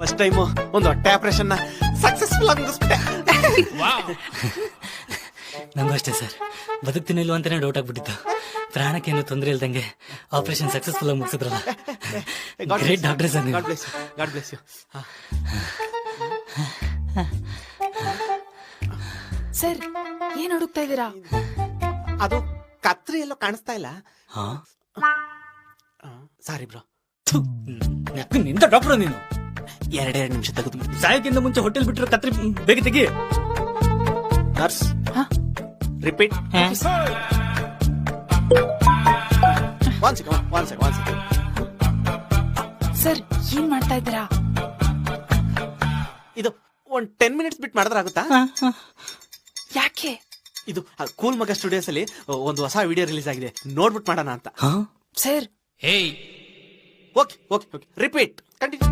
First time ಒಂದು ಹೊಟ್ಟೆ operation successful ಆಗಿ ಮುಗಿಸ್ಬಿಟ್ಟೆ. ನಂಗೂ ಅಷ್ಟೇ ಸರ್, ಬದುಕ್ತೀನಿ ಇಲ್ವ ಅಂತಾನೆ ಡೌಟ್ ಆಗ್ಬಿಟ್ಟಿತ್ತು. ಪ್ರಾಣಕ್ಕೇನು ತೊಂದರೆ ಇಲ್ದಂಗೆ ಆಪರೇಷನ್ ಸಕ್ಸಸ್ಫುಲ್ ಆಗಿ ಮುಗಿಸಿದ್ರಲ್ಲ. ಗ್ರೇಟ್ ಡಾಕ್ಟರ್ ಸರ್ ನೀವು. God bless you. ಸರ್ ಏನ್ ಹುಡುಕ್ತಾ ಇದೀರಾ? ಅದು ಕತ್ರಿ ಎಲ್ಲೋ ಕಾಣಿಸ್ತಾ ಇಲ್ಲ. ಸಾರಿ ಬ್ರೋ. ನಿಂತ ಡಾಕ್ಟರ್ ನೀನು. 2 ನಿಮಿಷ ತೆಗೆದು ಸಾಯಕ್ಕಿಂತ ಮುಂಚೆ ಹೋಟೆಲ್ ಬಿಟ್ಟರು ಕತ್ರಿ ಬೇಗ ತೆಗಿ. Nurse repeat. One second. Sir ಏನ್ ಮಾಡ್ತಾ ಇದ್ದೀರಾ? ಇದು ಒಂದ್ 10 ಮಿನಿಟ್ಸ್ ಬಿಟ್ಟು ಮಾಡಿದ್ರಾಗುತ್ತಾ? ಯಾಕೆ? ಇದು ಕೂಲ್ ಮಗ ಸ್ಟುಡಿಯೋಸ್ ಅಲ್ಲಿ ಒಂದು ಹೊಸ ವಿಡಿಯೋ ರಿಲೀಸ್ ಆಗಿದೆ, ನೋಡ್ಬಿಟ್ಟು ಮಾಡೋಣ ಅಂತ. Sir okay repeat continue.